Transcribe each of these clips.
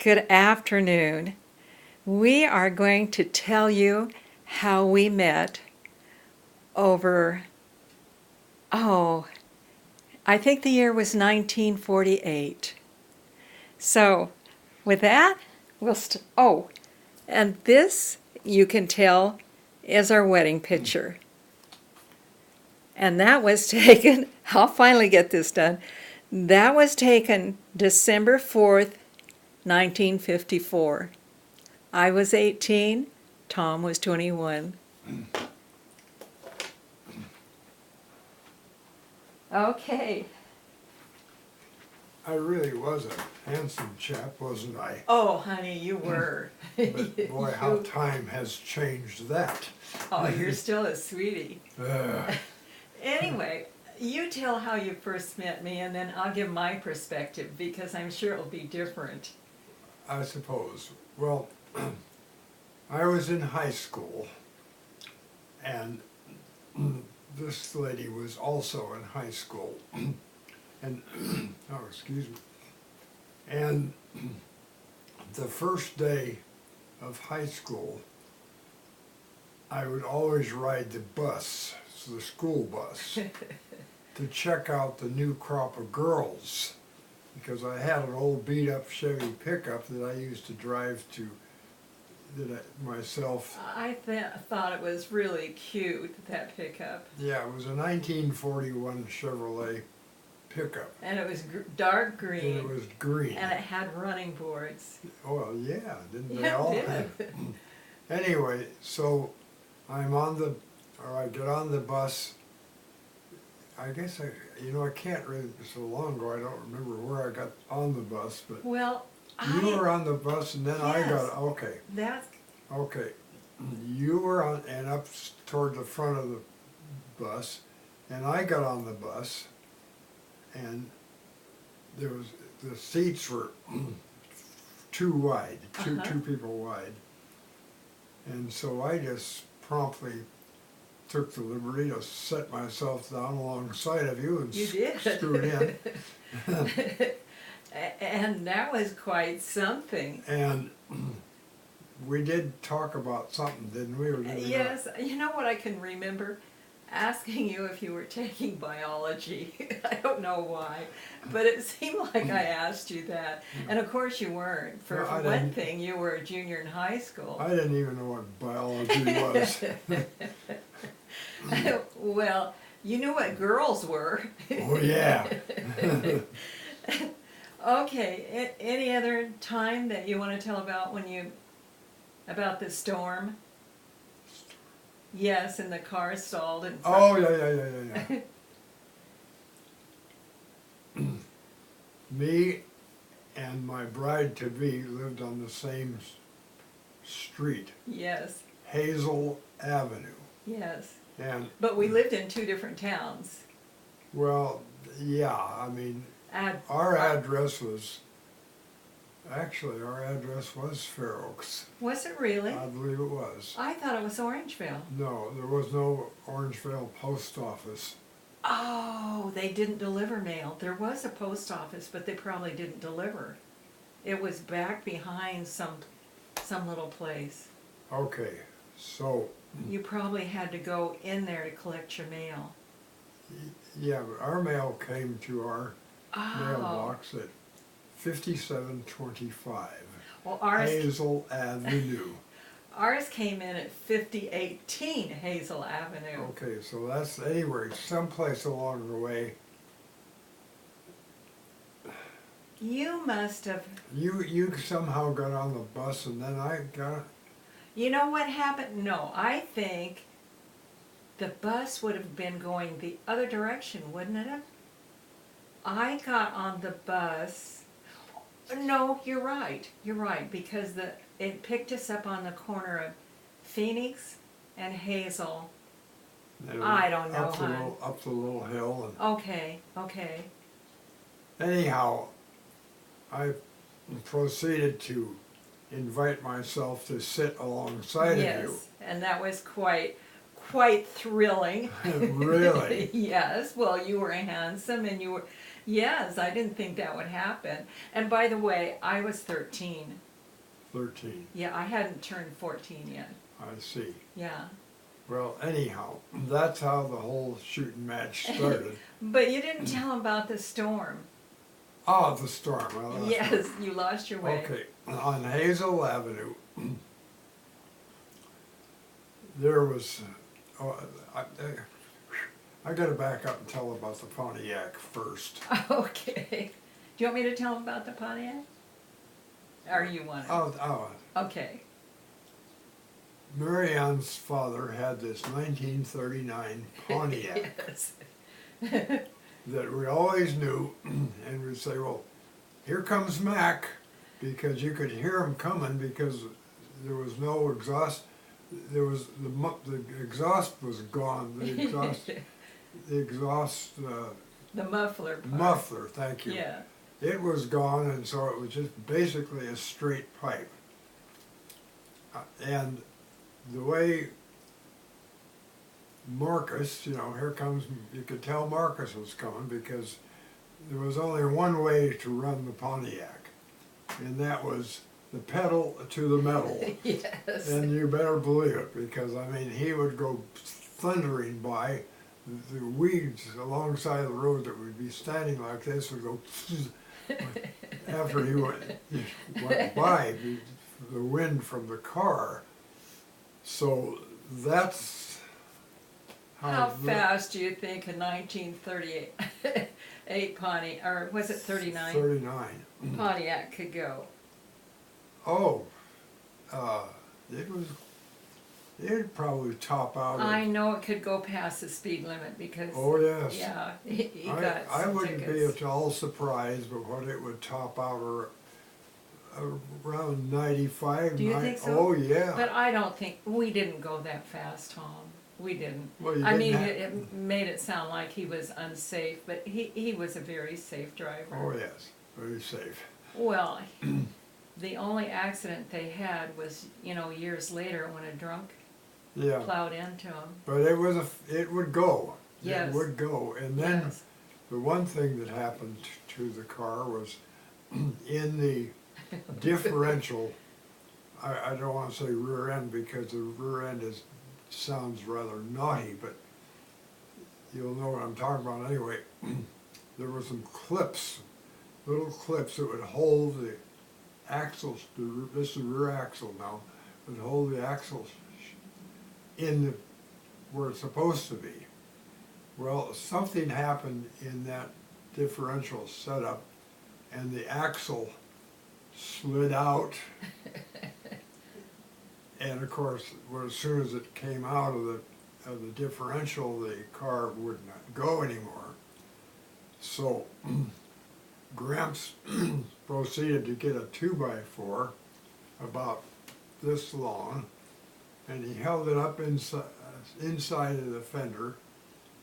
Good afternoon. We are going to tell you how we met over, I think the year was 1948. So, with that, and this, you can tell, is our wedding picture. And that was taken, I'll finally get this done, that was taken December 4th, 1954. I was 18, Tom was 21. Okay. I really was a handsome chap, wasn't I? Oh, honey, you were. But boy, how time has changed that. Oh, you're still a sweetie. Uh, Anyway, you tell how you first met me, and then I'll give my perspective, because I'm sure it'll be different. I suppose. Well, I was in high school, and this lady was also in high school. And, oh, excuse me. And the first day of high school, I would always ride the bus, the school bus, to check out the new crop of girls, because I had an old beat-up Chevy pickup that I used to drive to myself. I thought it was really cute, that pickup. Yeah, it was a 1941 Chevrolet pickup. And it was dark green. And it was green. And it had running boards. Oh, yeah, didn't they Yeah, all? it did. Anyway, so I get on the bus. I guess I can't really, so long ago, I don't remember where I got on the bus, but Well, you were on the bus and then I Yes. got, okay, That's, okay. You were on, and up toward the front of the bus, and I got on the bus, and the seats were too wide, two people wide. And so I just promptly took the liberty to set myself down alongside of you and you did. scoot in. And that was quite something. And we did talk about something, didn't we? Or didn't we not? Yes, you know what I can remember? Asking you if you were taking biology. I don't know why, but it seemed like I asked you that. And of course you weren't. For No, I one didn't. thing, you were a junior in high school. I didn't even know what biology was. Well, you knew what girls were. Oh, yeah. Okay, any other time that you want to tell about about the storm? Yes, and the car stalled in front. Oh, yeah. Me and my bride-to-be lived on the same street, Yes, Hazel Avenue. yes. And, But we lived in two different towns. well, yeah, I mean, our address was Fair Oaks. Was it really? I believe it was. I thought it was Orangeville. No, there was no Orangeville post office. Oh, they didn't deliver mail. There was a post office, but they probably didn't deliver. It was back behind some little place. Okay, so, You probably had to go in there to collect your mail. yeah, but our mail came to our Oh. mailbox at 5725 Well, Hazel Avenue. ours came in at 5018 Hazel Avenue. Okay, so that's, anyway, someplace along the way, You must have. you somehow got on the bus and then I got, You know what happened? No, I think the bus would have been going the other direction, wouldn't it have? I got on the bus. No, you're right. You're right, because it picked us up on the corner of Phoenix and Hazel. you know, I don't know, up the little hill. Okay. And anyhow, I proceeded to invite myself to sit alongside Yes, of and that was quite thrilling. you. Really? Yes. Well, you were handsome, and Yes, I didn't think that would happen. And by the way, I was 13. 13. Yeah, I hadn't turned 14 yet. I see. Yeah. Well, anyhow, that's how the whole shooting match started. But you didn't tell him about the storm. Ah, the storm. Well, that's Yes, you lost your way. okay. On Hazel Avenue, there was, oh, I gotta back up and tell about the Pontiac first. Okay. Do you want me to tell him about the Pontiac? Or you want to? Okay. Mary Ann's father had this 1939 Pontiac Yes. that we always knew, and we'd say, well, here comes Mac, because you could hear him coming because there was no exhaust. There was the exhaust was gone. The exhaust The muffler part. muffler. Thank you. Yeah. It was gone, and so it was just basically a straight pipe. And the way Marcus, here comes, you could tell Marcus was coming because there was only one way to run the Pontiac, and that was the pedal to the metal. Yes. And you better believe it, because he would go thundering by. The weeds alongside the road that would be standing like this would go after he went by, the wind from the car. So that's How fast do you think a 1938 Pontiac, or was it 39? 39. Pontiac could go? Oh, it'd probably top out I at, know it could go past the speed limit because, oh yes. yeah, he got I some wouldn't tickets. be at all surprised, but what it would top out around 95. Do you think so? Oh yeah. But I don't think, we didn't go that fast, Tom. We didn't. Well, you I mean, didn't it made it sound like he was unsafe, but he was a very safe driver. Oh yes, very safe. Well, the only accident they had was, years later when a drunk Yeah. plowed into him. But it would go. Yes. It would go. And then Yes. the one thing that happened to the car was in the differential, I don't want to say rear end because the rear end sounds rather naughty, but you'll know what I'm talking about anyway. There were some clips, little clips that would hold the axles, this is the rear axle now, would hold the axles where it's supposed to be. Well, something happened in that differential setup, and the axle slid out. And of course, as soon as it came out of the differential, the car would not go anymore. So Gramps proceeded to get a 2x4 about this long, and he held it up inside of the fender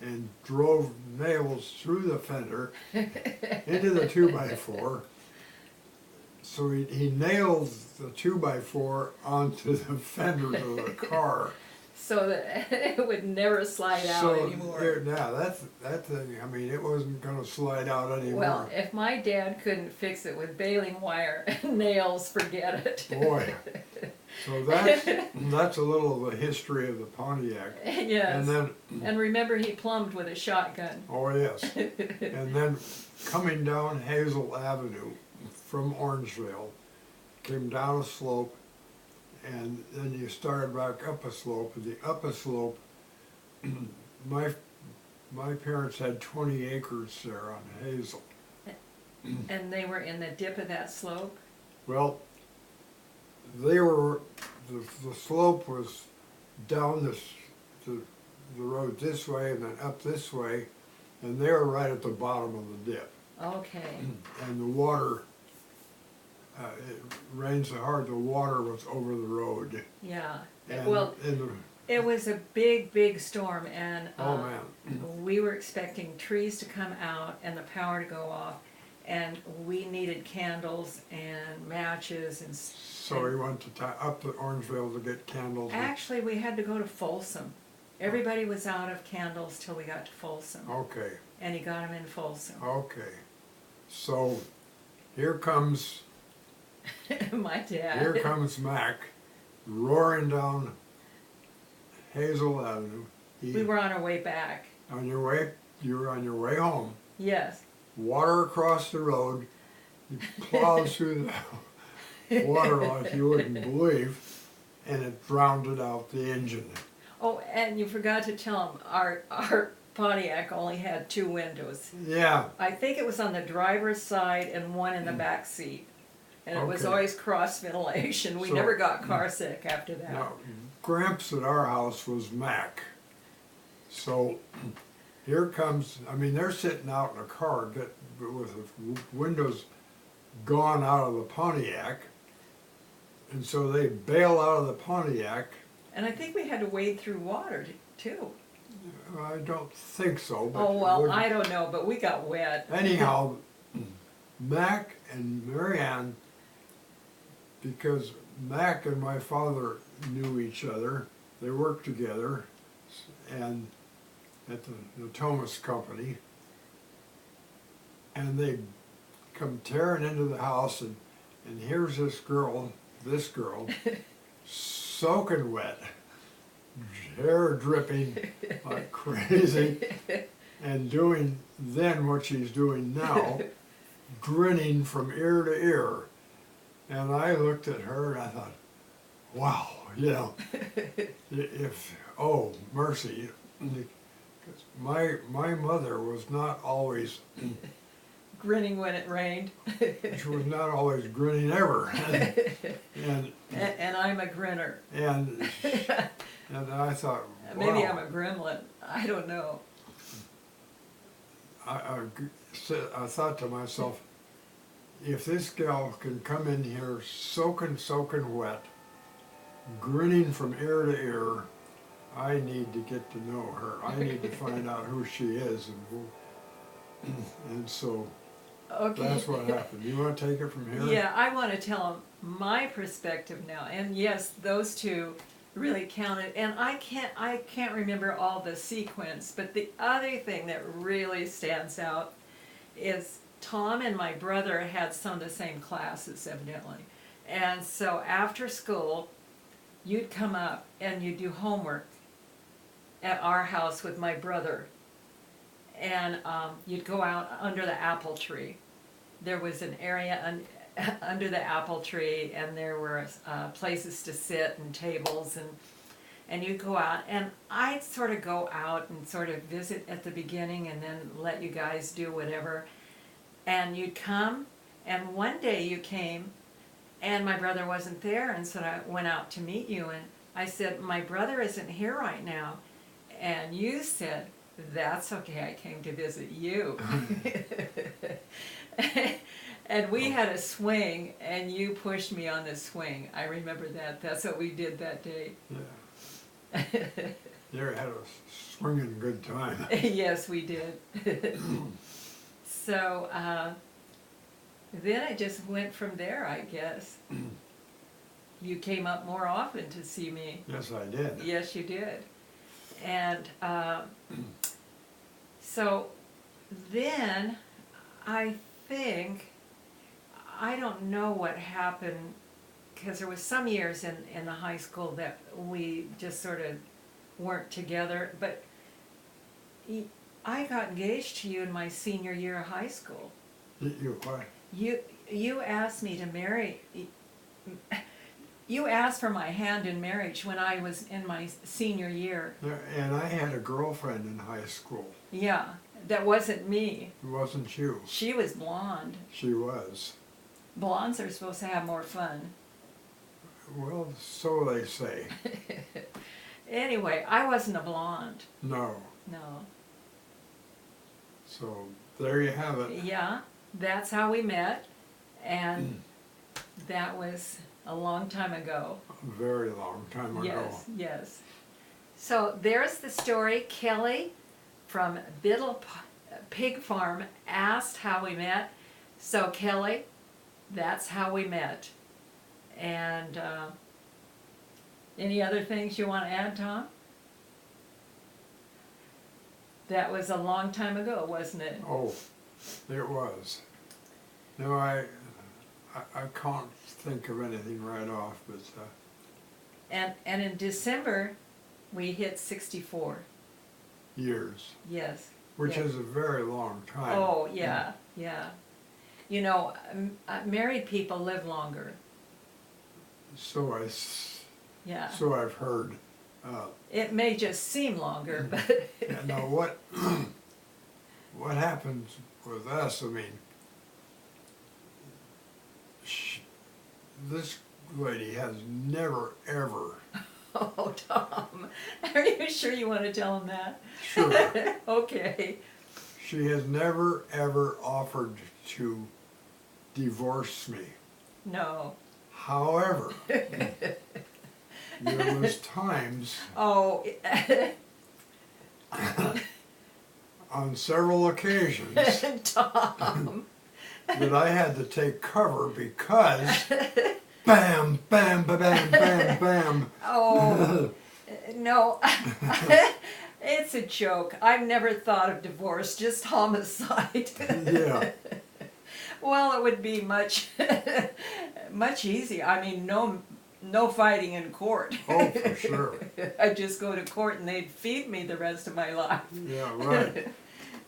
and drove nails through the fender into the 2x4. So he nailed the 2x4 onto the fender of the car. So that it would never slide out anymore. That thing, it wasn't going to slide out anymore. Well, if my dad couldn't fix it with baling wire and nails, forget it. Boy. So that's a little of the history of the Pontiac. Yes. And And remember, he plumbed with a shotgun. oh yes. And then coming down Hazel Avenue from Orangeville, came down a slope, and then you started back up a slope. And the up a slope, my parents had 20 acres there on Hazel. And they were in the dip of that slope? Well, the slope was down the road this way and then up this way, and they were right at the bottom of the dip. Okay. And the water, it rained so hard, the water was over the road. Yeah. And, Well, it was a big, big storm, and oh man. we were expecting trees to come out and the power to go off, and we needed candles and matches and. So we went up to Orangeville to get candles. Actually, we had to go to Folsom. Everybody was out of candles till we got to Folsom, Okay, and he got them in Folsom. okay. So here comes My dad. here comes Mac roaring down Hazel Avenue. We were on our way back. You were on your way home. Yes. Water across the road. He plows through the water like you wouldn't believe, and it drowned out the engine. Oh, and you forgot to tell him our Pontiac only had 2 windows. Yeah, I think it was on the driver's side and one in the back seat. And it was Okay. always cross ventilation. We So- never got car sick after that. now Gramps at our house was Mac. So here comes, I mean, they're sitting out in a car with the windows gone out of the Pontiac. And so they bail out of the Pontiac. And I think we had to wade through water too. I don't think so, but. Oh, well, wouldn't- I don't know, but we got wet. Anyhow, Mac and Marianne, because Mac and my father knew each other, they worked together, and at the Thomas Company, and they come tearing into the house, and here's this girl, soaking wet, hair dripping like crazy, and doing then what she's doing now, grinning from ear to ear. And I looked at her and I thought, wow, you know, oh, mercy. My mother was not always, Grinning when it rained. she was not always grinning ever. And And I'm a grinner. and I thought, wow. Maybe I'm a gremlin. I don't know. I thought to myself, if this gal can come in here soaking wet, grinning from ear to ear, I need to get to know her. I need to find out who she is, and so Okay. that's what happened. You want to take it from here? Yeah, I want to tell them my perspective now. And yes, those two really counted. And I can't remember all the sequence, but the other thing that really stands out is Tom and my brother had some of the same classes, evidently. And so after school, you'd come up and you'd do homework at our house with my brother. And you'd go out under the apple tree. There was an area under the apple tree, and there were places to sit and tables, and you'd go out. And I'd sort of go out and sort of visit at the beginning and then let you guys do whatever. And you'd come, and one day you came, and my brother wasn't there, and so I went out to meet you, and I said, my brother isn't here right now. And you said, that's okay, I came to visit you. And we had a swing, and you pushed me on the swing. I remember that. That's what we did that day. Yeah. You had a swinging good time. Yes, we did. So then I just went from there, I guess. You came up more often to see me. Yes, I did. Yes, you did. And so then I think, I don't know what happened, because there was some years in the high school that we just sort of weren't together, but I got engaged to you in my senior year of high school. You what? You asked me to marry. You asked for my hand in marriage when I was in my senior year. Yeah, and I had a girlfriend in high school. Yeah, that wasn't me. It wasn't you. She was blonde. She was. Blondes are supposed to have more fun. Well, so they say. Anyway, I wasn't a blonde. No. No. So there you have it. Yeah, that's how we met, and that was a long time ago. A very long time ago. Yes, yes. So there's the story. Kelly from Biddle Pig Farm asked how we met. So Kelly, that's how we met. And any other things you want to add, Tom? That was a long time ago, wasn't it? Oh, it was. No, I can't think of anything right off, but And in December, we hit 64. years, Yes. which Yeah. is a very long time. Oh, yeah, yeah. You know, married people live longer. So Yeah. so I've heard. It may just seem longer, but Yeah, now what happens with us? I mean, this lady has never ever. oh, Tom, are you sure you want to tell him that? Sure. Okay. She has never ever offered to divorce me. No. However, there was times Oh, on several occasions Tom. that I had to take cover because bam, bam, ba bam, bam, bam. Oh, no. It's a joke. I've never thought of divorce, just homicide. Yeah. Well, it would be much, much easier. I mean, no fighting in court. Oh, for sure. I'd just go to court and they'd feed me the rest of my life. Yeah, right.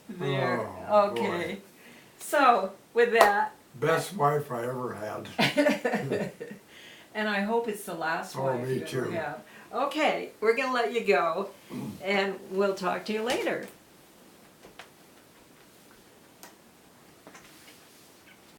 There. Oh, Okay. boy. So, with that, Best wife I ever had. and I hope it's the last Oh, wife me you ever too. have. Okay, we're going to let you go, and we'll talk to you later.